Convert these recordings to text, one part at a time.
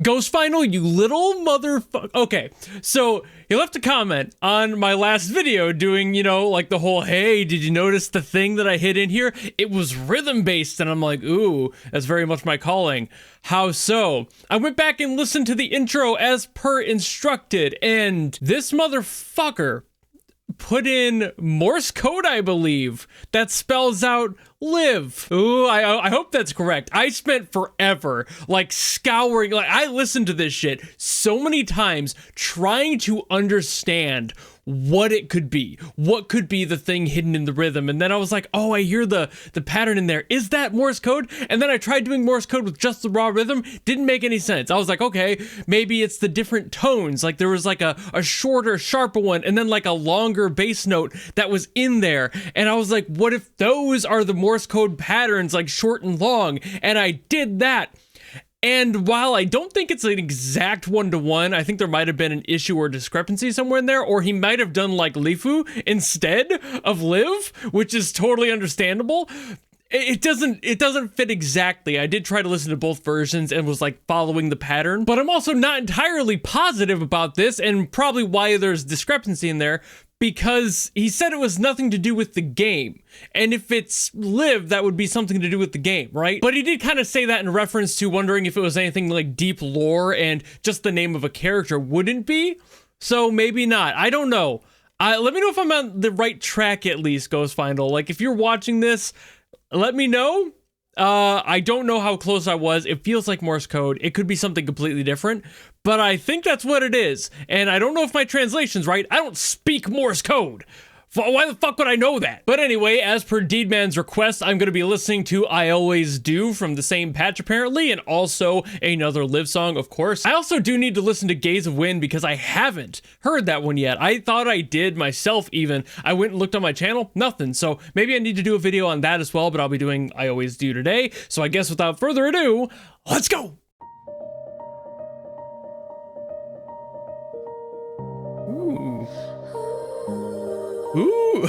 Ghost Final, you little motherfucker. Okay, so he left a comment on my last video doing, you know, like the whole, hey, did you notice the thing that I hid in here? It was rhythm-based, and I'm like, ooh, that's very much my calling. How so? I went back and listened to the intro as per instructed, and this motherfucker put in Morse code, I believe, that spells out live. Ooh, I hope that's correct. I spent forever, like, scouring, like, I listened to this shit so many times trying to understand what it could be. What could be the thing hidden in the rhythm? And then I was like, oh, I hear the pattern in there. Is that Morse code? And then I tried doing Morse code with just the raw rhythm. Didn't make any sense. I was like, okay, maybe it's the different tones. Like there was like a shorter, sharper one, and then like a longer bass note that was in there. And I was like, what if those are the Morse code patterns, like short and long? And I did that. And while I don't think it's an exact one-to-one, I think there might have been an issue or discrepancy somewhere in there, or he might have done like Lifu instead of live, which is totally understandable. It doesn't fit exactly. I did try to listen to both versions and was like following the pattern, but I'm also not entirely positive about this, and probably why there's discrepancy in there, because he said it was nothing to do with the game. And if it's live, that would be something to do with the game, right? But he did kind of say that in reference to wondering if it was anything like deep lore, and just the name of a character wouldn't be. So maybe not. I don't know. Let me know if I'm on the right track at least, Ghost Final. Like if you're watching this, let me know. I don't know how close I was. It feels like Morse code. It could be something completely different, but I think that's what it is. And I don't know if my translation's right. I don't speak Morse code. Why the fuck would I know that? But anyway, as per Deedman's request, I'm going to be listening to I Always Do from the same patch apparently, and also another live song, of course. I also do need to listen to Gaze of Wind because I haven't heard that one yet. I thought I did myself even. I went and looked on my channel, nothing. So maybe I need to do a video on that as well, but I'll be doing I Always Do today. So I guess without further ado, let's go! Ooh. Ooh.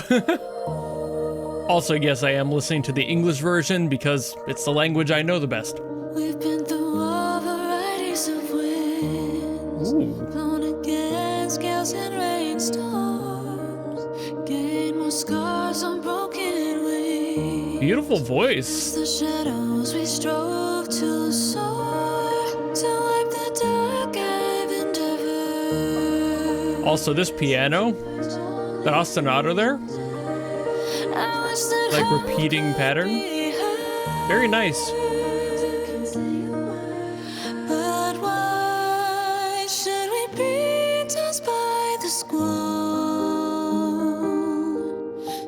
Also, yes, I am listening to the English version because it's the language I know the best. We've been through all varieties of winds, blown against gales and rainstorms, gained more scars on broken wings. Beautiful voice. The shadows we strove to soar, to wipe the dark I've endeavored. Also, this piano, that ostinato there, like repeating pattern, very nice. But why should we be tossed by the squall,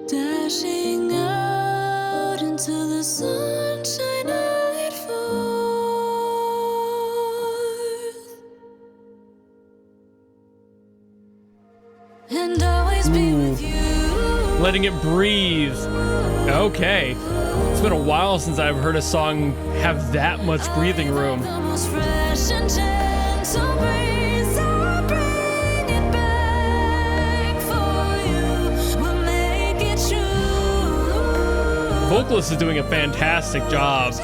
dashing out into the sunshine of it forth, and always be with you. Letting it breathe. Okay. It's been a while since I've heard a song have that much breathing room. Vocalist is doing a fantastic job.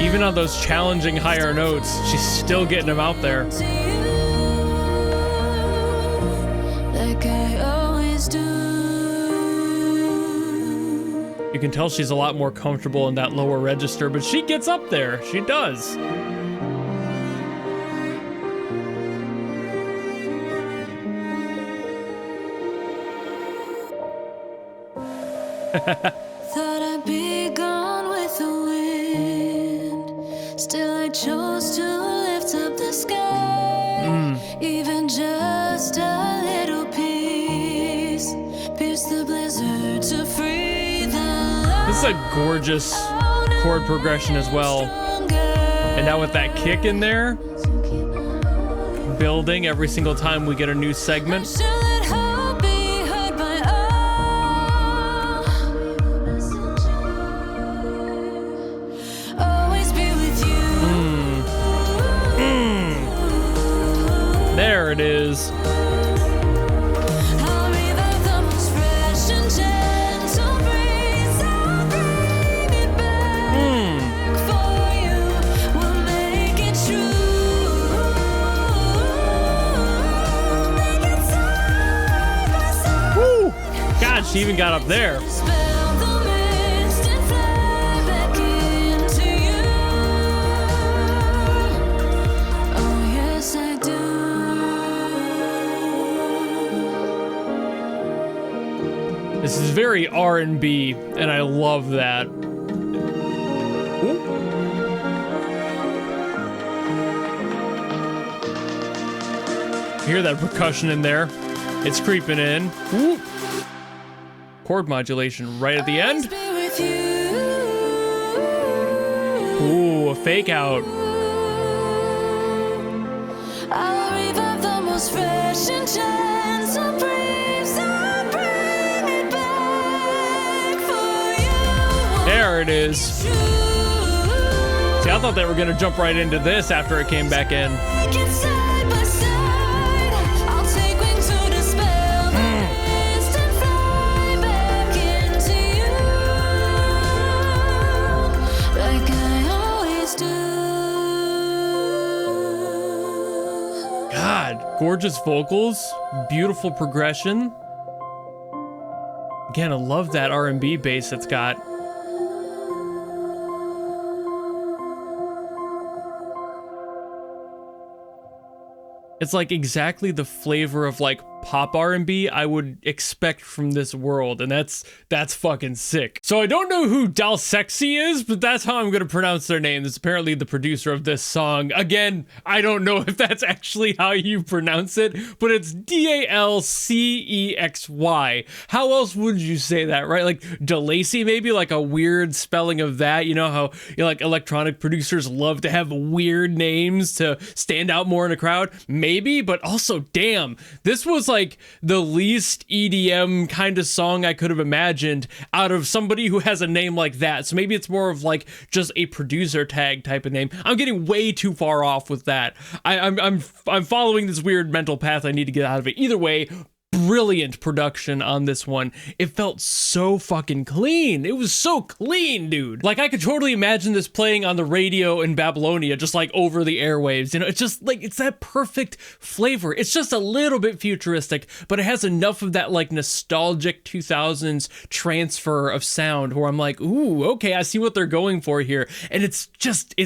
Even on those challenging higher notes, she's still getting them out there. You can tell she's a lot more comfortable in that lower register, but she gets up there. She does. Thought I'd be gone with the wind, still I chose to lift up the sky. Even just a little piece, pierce the blizzard to free the light. This is a gorgeous chord progression as well. And now with that kick in there, building every single time we get a new segment. There it is. even got up there. Dispel the mist and fly back into you. Oh, yes, I do. This is very R&B, and I love that. Ooh. Hear that percussion in there? It's creeping in. Ooh. Chord modulation right at the end. Be with you. Ooh, a fake out. I'll revive the most fresh and chance of breeze. I'll bring it back for you. There it is. True. See, I thought they were gonna jump right into this after it came back in. Take it side by side. I'll take wings to dispel the mist and fly back into you, like I always do. God, gorgeous vocals, beautiful progression. Again, I love that R&B bass it's got. It's like exactly the flavor of like pop R&B I would expect from this world, and that's fucking sick. So I don't know who DALCEXY is, but that's how I'm gonna pronounce their name. It's apparently the producer of this song. Again, I don't know if that's actually how you pronounce it, but it's DALCEXY. How else would you say that, right? Like DALCEXY, maybe like a weird spelling of that. You know how like electronic producers love to have weird names to stand out more in a crowd? Maybe, but also, damn, this was like the least EDM kind of song I could have imagined out of somebody who has a name like that. So maybe it's more of like just a producer tag type of name. I'm getting way too far off with that. I'm following this weird mental path I need to get out of it. Either way, brilliant production on this one. It felt so fucking clean. It was so clean, dude. Like I could totally imagine this playing on the radio in Babylonia, just like over the airwaves. You know, it's just like, it's that perfect flavor. It's just a little bit futuristic, but it has enough of that like nostalgic 2000s transfer of sound where I'm like, ooh, okay, I see what they're going for here. And it's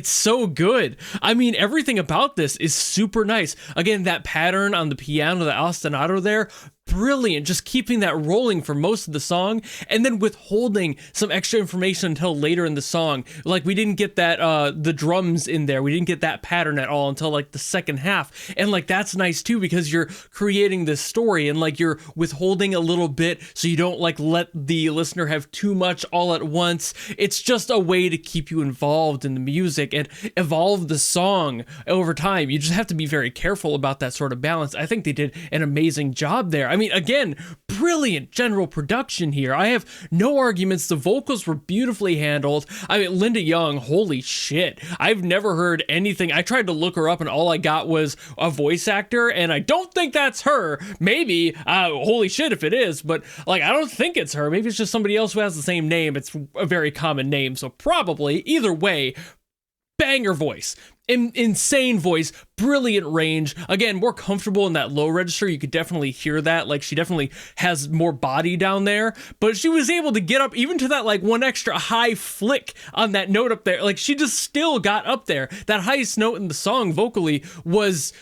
so good. I mean, everything about this is super nice. Again, that pattern on the piano, the ostinato there, brilliant, just keeping that rolling for most of the song and then withholding some extra information until later in the song. Like we didn't get that the drums in there, we didn't get that pattern at all until like the second half, and like that's nice too because you're creating this story and like you're withholding a little bit so you don't like let the listener have too much all at once. It's just a way to keep you involved in the music and evolve the song over time. You just have to be very careful about that sort of balance. I think they did an amazing job there. I mean, again, brilliant general production here. I have no arguments. The vocals were beautifully handled. I mean, Linda Young, holy shit. I've never heard anything. I tried to look her up and all I got was a voice actor, and I don't think that's her. Maybe, holy shit if it is, but like, I don't think it's her. Maybe it's just somebody else who has the same name. It's a very common name, so probably. Either way, banger voice. Insane voice, brilliant range. Again, more comfortable in that low register. You could definitely hear that. Like she definitely has more body down there, but she was able to get up even to that like one extra high flick on that note up there. Like she just still got up there. That highest note in the song vocally was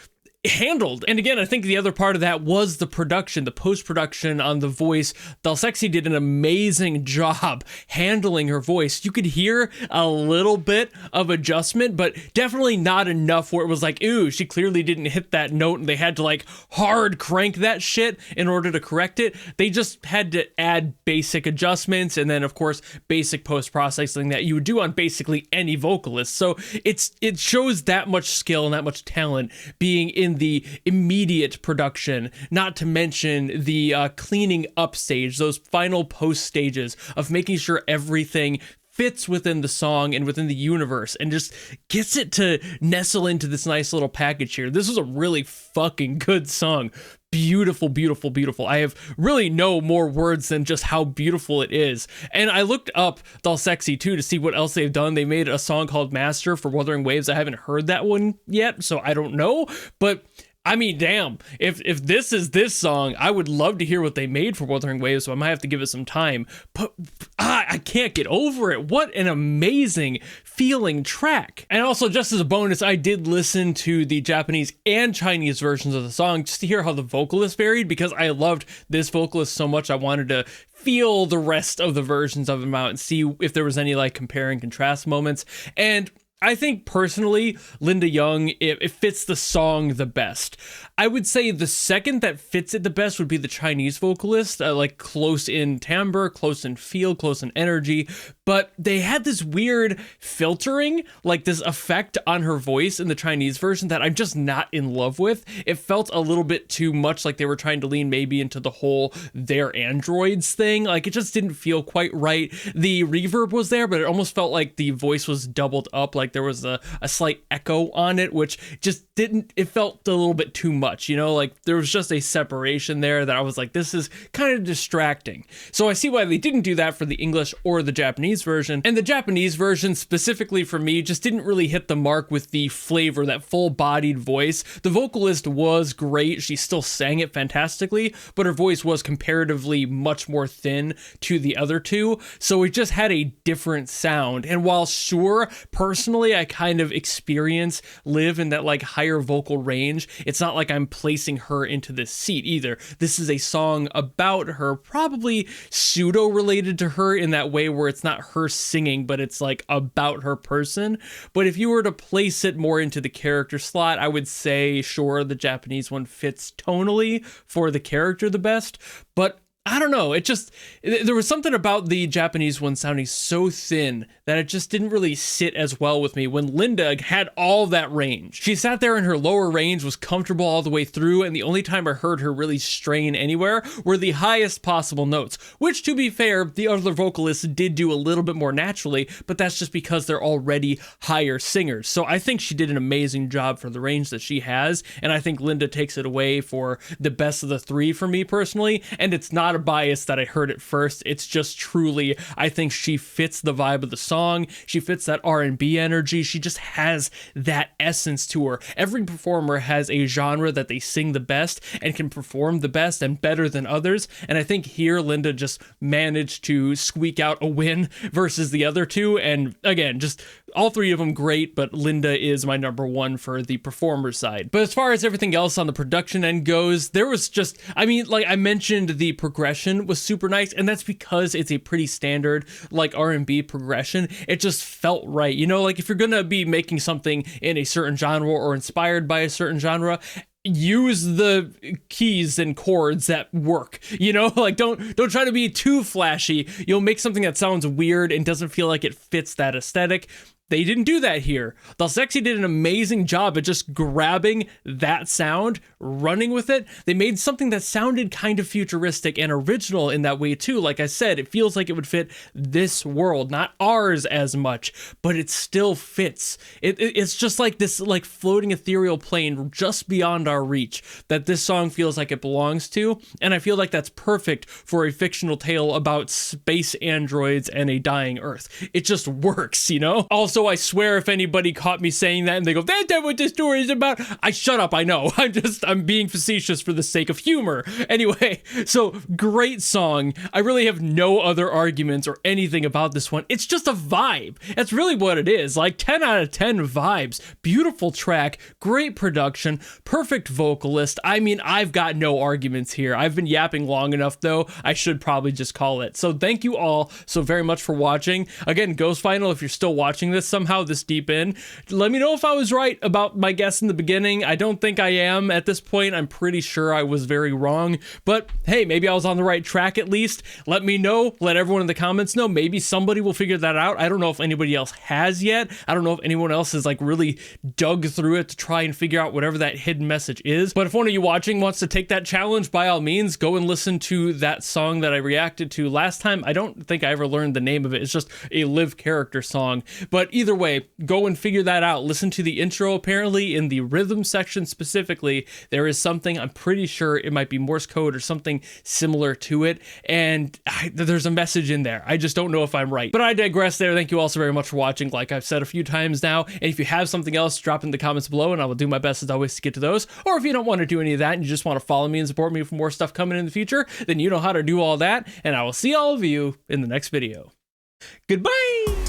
handled. And again, I think the other part of that was the production, the post-production on the voice. DALCEXY did an amazing job handling her voice. You could hear a little bit of adjustment, but definitely not enough where it was like, ooh, she clearly didn't hit that note and they had to like hard crank that shit in order to correct it. They just had to add basic adjustments and then of course basic post-processing that you would do on basically any vocalist. So it shows that much skill and that much talent being in the immediate production, not to mention the cleaning up stage, those final post stages of making sure everything fits within the song and within the universe and just gets it to nestle into this nice little package here. This was a really fucking good song. Beautiful, beautiful, beautiful. I have really no more words than just how beautiful it is. And I looked up DALCEXY too to see what else they've done. They made a song called Master for Wuthering Waves. I haven't heard that one yet, so I don't know. But I mean, damn, if this is this song, I would love to hear what they made for Wuthering Waves, so I might have to give it some time. But I can't get over it. What an amazing feeling track. And also, just as a bonus, I did listen to the Japanese and Chinese versions of the song just to hear how the vocalist varied, because I loved this vocalist so much I wanted to feel the rest of the versions of him out and see if there was any like compare and contrast moments. And I think personally, Linda Young, it fits the song the best. I would say the second that fits it the best would be the Chinese vocalist, like close in timbre, close in feel, close in energy. But they had this weird filtering, like this effect on her voice in the Chinese version that I'm just not in love with. It felt a little bit too much like they were trying to lean maybe into the whole they're androids thing. Like it just didn't feel quite right. The reverb was there, but it almost felt like the voice was doubled up, like there was a slight echo on it, which just didn't, it felt a little bit too much, you know, like there was just a separation there that I was like, this is kind of distracting. So I see why they didn't do that for the English or the Japanese version. And the Japanese version specifically for me just didn't really hit the mark with the flavor, that full-bodied voice. The vocalist was great. She still sang it fantastically, but her voice was comparatively much more thin to the other two. So it just had a different sound. And while sure, personally, I kind of live in that like higher vocal range, it's not like I'm placing her into this seat either. This is a song about her, probably pseudo related to her in that way where it's not her singing, but it's like about her person. But if you were to place it more into the character slot, I would say sure, the Japanese one fits tonally for the character the best, but I don't know, there was something about the Japanese one sounding so thin that it just didn't really sit as well with me when Linda had all that range. She sat there in her lower range, was comfortable all the way through, and the only time I heard her really strain anywhere were the highest possible notes, which to be fair, the other vocalists did do a little bit more naturally, but that's just because they're already higher singers. So I think she did an amazing job for the range that she has, and I think Linda takes it away for the best of the three for me personally, and it's not a bias that I heard it first. It's just truly, I think she fits the vibe of the song. She fits that R&B energy. She just has that essence to her. Every performer has a genre that they sing the best and can perform the best and better than others. And I think here Linda just managed to squeak out a win versus the other two. And again, just all three of them great, but Linda is my number one for the performer side. But as far as everything else on the production end goes, there was just, I mean, like I mentioned, the progression was super nice, and that's because it's a pretty standard like R&B progression. It just felt right, you know, like if you're gonna be making something in a certain genre or inspired by a certain genre, use the keys and chords that work, you know, like don't try to be too flashy. You'll make something that sounds weird and doesn't feel like it fits that aesthetic. They didn't do that here. DALCEXY did an amazing job at just grabbing that sound, running with it. They made something that sounded kind of futuristic and original in that way too. Like I said, it feels like it would fit this world, not ours as much, but it still fits. It's just like this like floating ethereal plane just beyond our reach that this song feels like it belongs to. And I feel like that's perfect for a fictional tale about space androids and a dying Earth. It just works, you know? Also, I swear if anybody caught me saying that and they go, that's not what this story is about, I shut up, I know. I'm being facetious for the sake of humor. Anyway, so great song. I really have no other arguments or anything about this one. It's just a vibe. That's really what it is. Like 10 out of 10 vibes. Beautiful track, great production, perfect vocalist. I mean, I've got no arguments here. I've been yapping long enough though. I should probably just call it. So thank you all so very much for watching. Again, Ghost Final, if you're still watching this somehow this deep in, let me know if I was right about my guess in the beginning. I don't think I am at this point. I'm pretty sure I was very wrong, but hey, maybe I was on the right track at least. Let me know. Let everyone in the comments know. Maybe somebody will figure that out. I don't know if anybody else has yet. I don't know if anyone else has like really dug through it to try and figure out whatever that hidden message is. But if one of you watching wants to take that challenge, by all means, go and listen to that song that I reacted to last time. I don't think I ever learned the name of it. It's just a live character song. But either way, go and figure that out. Listen to the intro. Apparently in the rhythm section specifically, there is something, I'm pretty sure it might be Morse code or something similar to it. And there's a message in there. I just don't know if I'm right. But I digress there. Thank you all so very much for watching. Like I've said a few times now. And if you have something else, drop in the comments below and I will do my best as always to get to those. Or if you don't want to do any of that and you just want to follow me and support me for more stuff coming in the future, then you know how to do all that. And I will see all of you in the next video. Goodbye!